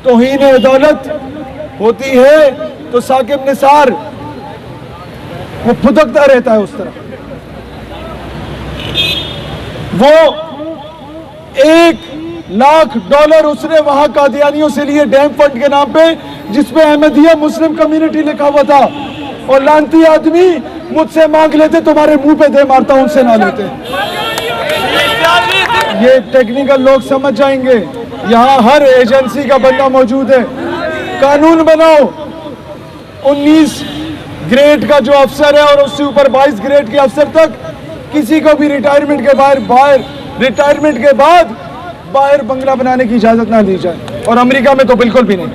तौहीन अदालत होती है तो साकिब निसार वो फुदकता रहता है उस तरह। वो $1,00,000 उसने वहां कादियानियों से लिए डैम फंड के नाम पे, जिसपे अहमदिया मुस्लिम कम्युनिटी लिखा हुआ था। और लानती आदमी मुझसे मांग लेते, तुम्हारे मुंह पे दे मारता, उनसे ना लेते। ये टेक्निकल लोग समझ जाएंगे। यहाँ हर एजेंसी का बंदा मौजूद है। कानून बनाओ। 19 ग्रेड का जो अफसर है और उससे ऊपर 22 ग्रेड के अफसर तक किसी को भी रिटायरमेंट के बाद बाहर बंगला बनाने की इजाजत ना दी जाए। और अमेरिका में तो बिल्कुल भी नहीं।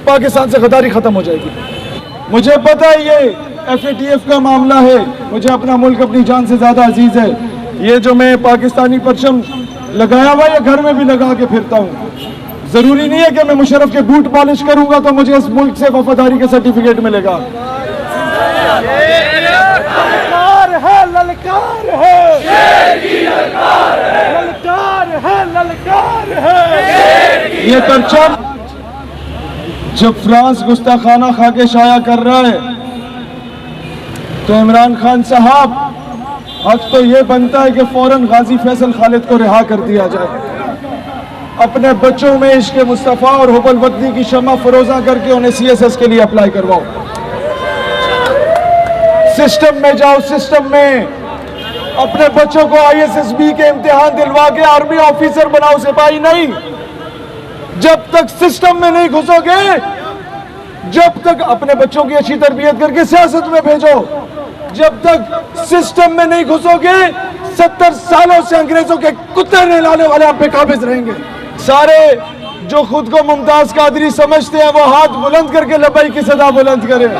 पाकिस्तान से गद्दारी खत्म हो जाएगी। मुझे पता है ये FATF का मामला है। मुझे अपना मुल्क अपनी जान से ज्यादा अजीज है। ये जो मैं पाकिस्तानी परचम लगाया हुआ ये घर में भी लगा के फिरता हूँ। जरूरी नहीं है कि मैं मुशर्रफ के बूट पॉलिश करूंगा तो मुझे इस मुल्क से वफादारी का सर्टिफिकेट मिलेगा। ललकार है। ये परचम जब फ्रांस गुस्ताखाना खा के शाया कर रहा है तो इमरान खान साहब हक तो ये बनता है कि फौरन गाजी फैसल खालिद को रिहा कर दिया जाए। अपने बच्चों में इश्क मुस्तफ़ा और हुब्बुल वतनी की शम्मा फरोजा करके उन्हें CSS के लिए अप्लाई करवाओ। सिस्टम में जाओ। सिस्टम में अपने बच्चों को ISSB के इम्तिहान दिलवा के आर्मी ऑफिसर बनाओ, सिपाही नहीं। जब तक सिस्टम में नहीं घुसोगे, जब तक अपने बच्चों की अच्छी तरबियत करके सियासत में भेजो, जब तक सिस्टम में नहीं घुसोगे 70 सालों से अंग्रेजों के कुत्ते नहलाने वाले आप पे काबिज रहेंगे। सारे जो खुद को मुमताज कादरी समझते हैं वो हाथ बुलंद करके लबैक की सदा बुलंद करें।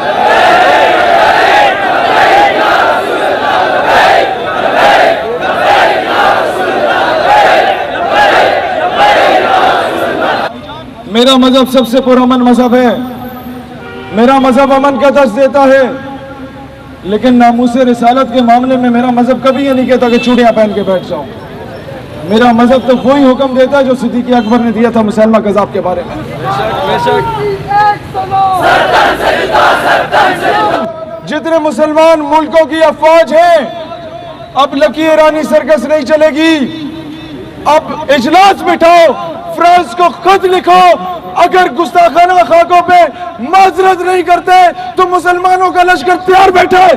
मेरा मजहब सबसे पुरअमन मजहब है। मेरा मजहब अमन का दर्ज देता है, लेकिन नामूसे रिसालत के मामले में मेरा मजहब कभी ये नहीं कहता कि चूड़ियां पहन के बैठ जाओ। मेरा मजहब तो वही हुक्म देता है जो सिद्दीक़ अकबर ने दिया था मुसलमा कज़ाब के बारे में। जितने मुसलमान मुल्कों की अफवाज है, अब लकी ईरानी सर्कस नहीं चलेगी। अब इजलास बिठाओ, फ्रांस को खत लिखो, अगर गुस्ताखाना खाकों पे माजरत नहीं करते तो मुसलमानों का लश्कर तैयार बैठा है।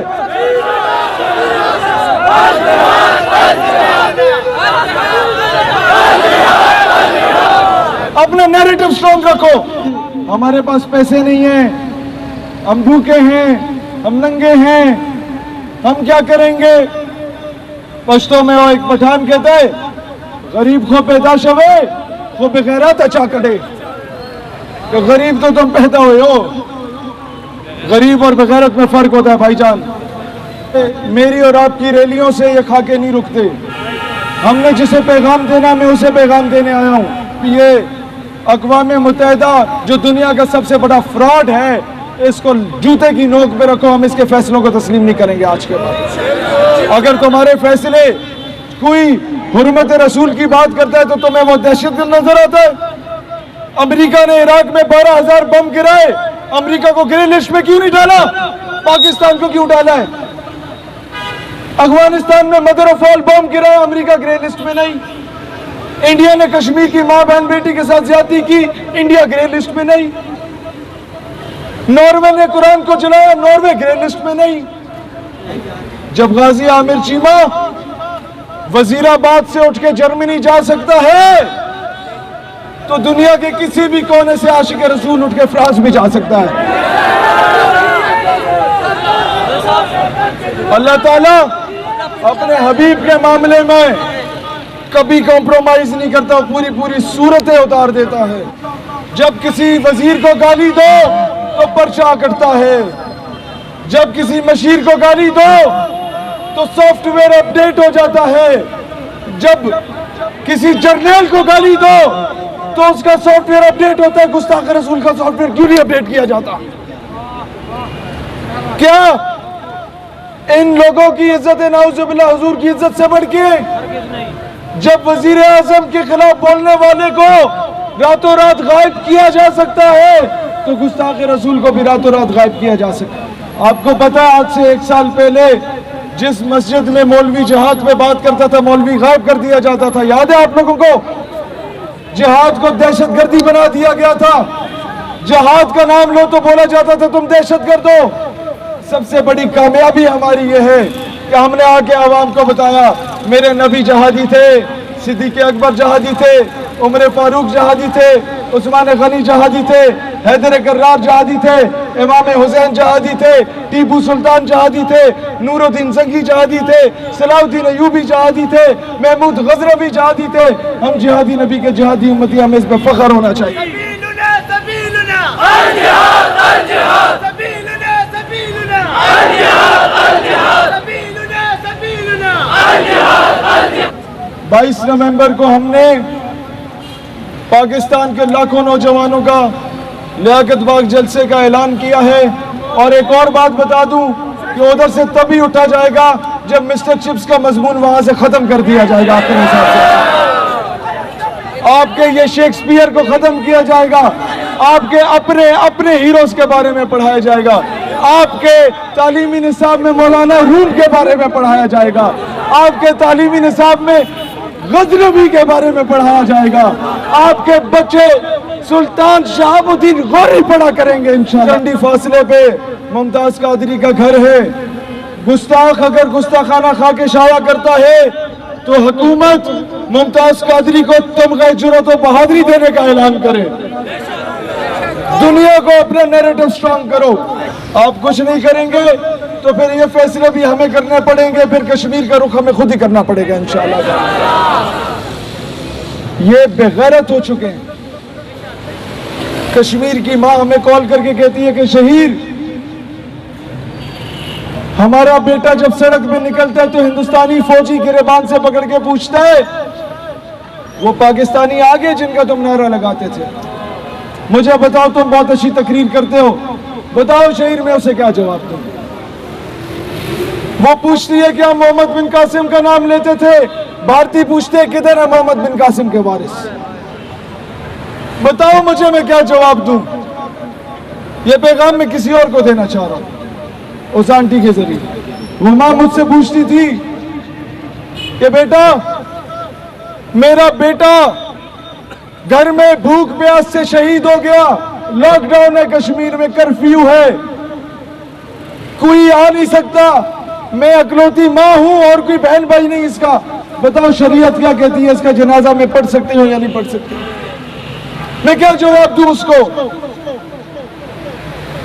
अपना नैरेटिव स्ट्रॉन्ग रखो। हमारे पास पैसे नहीं हैं, हम भूखे हैं, हम नंगे हैं, हम क्या करेंगे। पश्तो में वो एक पठान कहता है, गरीब को पैदाश हुए वो बेगैरत अच्छा कटे। तो गरीब तो तुम पैदा हुए हो। गरीब और बेगैरत में फर्क होता है भाईजान। मेरी और आपकी रैलियों से ये खाके नहीं रुकते। हमने जिसे पैगाम देना मैं उसे पैगाम देने आया हूँ। ये अक़वाम मुत्तहिदा जो दुनिया का सबसे बड़ा फ्रॉड है, इसको जूते की नोक पे रखो। हम इसके फैसलों को तस्लीम नहीं करेंगे आज के बाद। अगर तुम्हारे फैसले कोई हुर्मत रसूल की बात करता है तो तुम्हें वो दहशतगर्द नजर आता है। अमेरिका ने इराक में 12,000 बम गिराए, अमेरिका को ग्रे लिस्ट में क्यों नहीं डाला? पाकिस्तान को क्यों डाला है? अफगानिस्तान में मदर ऑफ ऑल बम गिराया, अमेरिका ग्रे लिस्ट में नहीं। इंडिया ने कश्मीर की मां बहन बेटी के साथ ज्यादती की, इंडिया ग्रे लिस्ट में नहीं। नॉर्वे ने कुरान को जलाया, नॉर्वे ग्रे लिस्ट में नहीं। जब गाजी आमिर चीमा वजीराबाद से उठ के जर्मनी जा सकता है तो दुनिया के किसी भी कोने से आशिक रसूल उठ के फ्रांस भी जा सकता है। अल्लाह ताला अपने हबीब के मामले में कभी कॉम्प्रोमाइज नहीं करता, पूरी पूरी सूरतें उतार देता है। जब किसी वजीर को गाली दो तो पर्चा कटता है, जब किसी मशीर को गाली दो तो सॉफ्टवेयर अपडेट हो जाता है, जब किसी जर्नल को गाली दो तो उसका सॉफ्टवेयर अपडेट होता है। गुस्ताख रसूल का सॉफ्टवेयर क्यों नहीं अपडेट किया जाता? क्या इन लोगों की इज्जत नाउजुबिल्लाह हुजूर की इज्जत से बढ़ के जब वजीर आजम के खिलाफ बोलने वाले को रातों रात गायब किया जा सकता है, तो गुस्ताख रसूल को भी रातों रात गायब किया जा सकता है। आपको पता है आज से 1 साल पहले जिस मस्जिद में मौलवी जिहाद पे बात करता था, मौलवी गायब कर दिया जाता था। याद है आप लोगों को? जिहाद को दहशतगर्दी बना दिया गया था। जिहाद का नाम लो तो बोला जाता था तुम दहशतगर्द हो। सबसे बड़ी कामयाबी हमारी ये है कि हमने आके आवाम को बताया मेरे नबी जहादी थे, सिद्दीक़ अकबर जहादी थे, उमर फारूक जहादी थे, उस्मान गनी जहादी थे, हैदर कर्रार जहादी थे, इमाम हुसैन जहादी थे, टीपू सुल्तान जहादी थे, नूरुद्दीन जंगी जहादी थे, सलाउद्दीन अयूबी जहादी थे, महमूद गजनवी जहादी थे। हम जिहादी नबी के जिहादी उम्मती, हमें इस पर फख्र होना चाहिए। बाईस नवंबर को हमने पाकिस्तान के लाखों नौजवानों का लियाकत बाग जलसे का ऐलान किया है। और एक और बात बता दूं कि उधर से तभी उठा जाएगा जब मिस्टर चिप्स का मजमून वहां से खत्म कर दिया जाएगा। आपके हिसाब से आपके ये शेक्सपियर को खत्म किया जाएगा, आपके अपने अपने हीरोज के बारे में पढ़ाया जाएगा, आपके तालीमी निसाब में मौलाना रूम के बारे में पढ़ाया जाएगा, आपके तालीमी निसाब में गजनवी के बारे में पढ़ाया जाएगा, आपके बच्चे सुल्तान शहाबुद्दीन गौरी पढ़ा करेंगे इंशाअल्लाह। ठंडी फासले पे मुमताज कादरी का घर है। गुस्ताख अगर गुस्ताखाना खा के शाया करता है तो हुकूमत मुमताज कादरी को तमगा जुर्रत और बहादुरी देने का ऐलान करे। दुनिया को अपना नैरेटिव स्ट्रांग करो। आप कुछ नहीं करेंगे तो फिर ये फैसले भी हमें करने पड़ेंगे, फिर कश्मीर का रुख हमें खुद ही करना पड़ेगा इंशाअल्लाह। ये बेगैरत हो चुके हैं। कश्मीर की मां हमें कॉल करके कहती है कि शहीर, हमारा बेटा जब सड़क पे निकलता है तो हिंदुस्तानी फौजी गिरेबान से पकड़ के पूछता है वो पाकिस्तानी आगे जिनका तुम नारा लगाते थे, मुझे बताओ तुम बहुत अच्छी तकरीर करते हो, बताओ शहीर मैं उसे क्या जवाब दूं। वो पूछती है कि हम मोहम्मद बिन कासिम का नाम लेते थे, भारतीय पूछते हैं किधर है मोहम्मद बिन कासिम के वारिस, बताओ मुझे मैं क्या जवाब दूं। ये पैगाम मैं किसी और को देना चाह रहा हूं उस आंटी के जरिए। वो मां मुझसे पूछती थी कि बेटा, मेरा बेटा घर में भूख प्यास से शहीद हो गया, लॉकडाउन है कश्मीर में, कर्फ्यू है, कोई आ नहीं सकता, मैं अकलौती मां हूं और कोई बहन भाई नहीं इसका, बताओ शरीयत क्या कहती है, इसका जनाजा में पढ़ सकती हूं या नहीं पढ़ सकती। मैं क्या जवाब दूं उसको?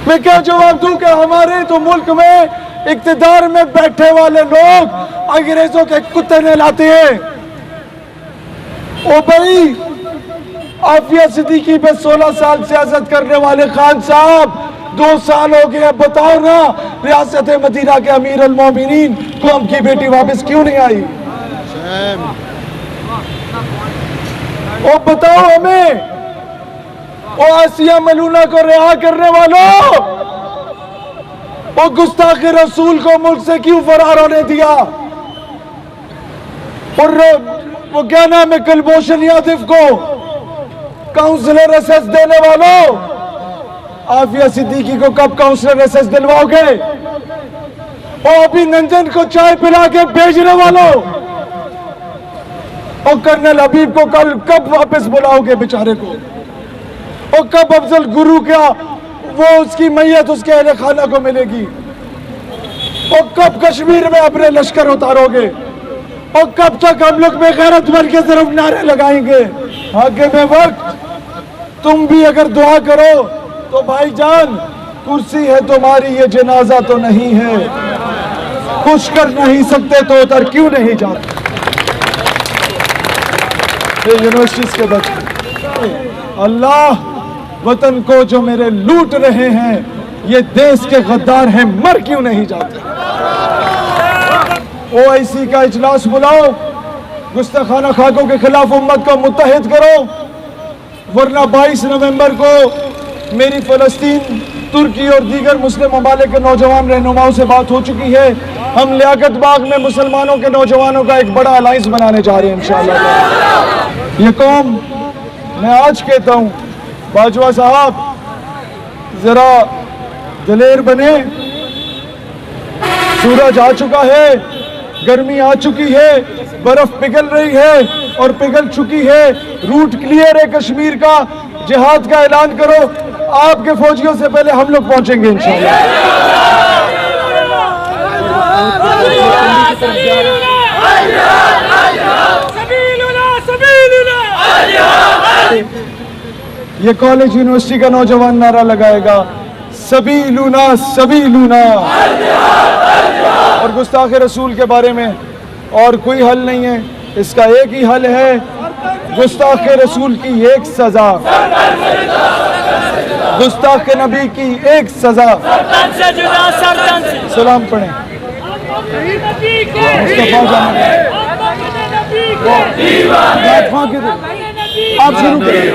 मैं क्या जवाब दूं कि हमारे तो मुल्क में इक्तिदार में बैठे वाले लोग अंग्रेजों के कुत्ते नहलाते हैं। ओ भाई, आफिया सिद्दीकी पे 16 साल सियासत करने वाले खान साहब 2 साल हो गए, बताओ ना रियासत मदीना के अमीर अल मोमिनीन को उनकी बेटी वापस क्यों नहीं आई? ओ बताओ हमें, ओ आसिया मलूना को रिहा करने वालों, वो गुस्ताख रसूल को मुल्क से क्यों फरार होने दिया? और वो क्या नाम है, कुलभूषण यादव को काउंसलर एसएस देने वालों, आफिया सिद्दीकी को कब काउंसलर एसएस दिलवाओगे? और अभिनंदन को चाय पिला के भेजने वालों, और कर्नल हबीब को कल कब वापस बुलाओगे बेचारे को? और कब अफजल गुरु का वो उसकी मैयत उसके अहले खाना को मिलेगी? और कब कश्मीर में अपने लश्कर उतारोगे? और कब तक हम लोग बेगैरत बन के सिर्फ नारे लगाएंगे? आगे में वक्त, तुम भी अगर दुआ करो तो भाईजान, कुर्सी है तुम्हारी, ये जनाजा तो नहीं है, कुछ कर नहीं सकते तो उधर क्यों नहीं जाते? यूनिवर्सिटीज के बच्चे, अल्लाह वतन को जो मेरे लूट रहे हैं, ये देश के गद्दार हैं, मर क्यों नहीं जाते? ओआईसी का इजलास बुलाओ, गुस्ताखाना खाकों के खिलाफ उम्मत को मुत्तहिद करो, वरना 22 नवंबर को मेरी फलस्तीन, तुर्की और दीगर मुस्लिम ममालिक के नौजवान रहनुमाओं से बात हो चुकी है। हम लियाकत बाग में मुसलमानों के नौजवानों का एक बड़ा अलायंस बनाने जा रहे हैं इंशाअल्लाह। ये कौम मैं आज कहता हूँ बाजवा साहब जरा दिलेर बने, सूरज आ चुका है, गर्मी आ चुकी है, बर्फ पिघल रही है और पिघल चुकी है, रूट क्लियर है कश्मीर का, जिहाद का ऐलान करो, आपके फौजियों से पहले हम लोग पहुंचेंगे इंशाअल्लाह। ये कॉलेज यूनिवर्सिटी का नौजवान नारा लगाएगा, सभी लूना सभी लूना। और गुस्ताख रसूल के बारे में और कोई हल नहीं है, इसका एक ही हल है, गुस्ताख रसूल की एक सजा, गुस्ताख नबी की एक सजा। सलाम पढ़ें मुस्तफा आप शुरू करें।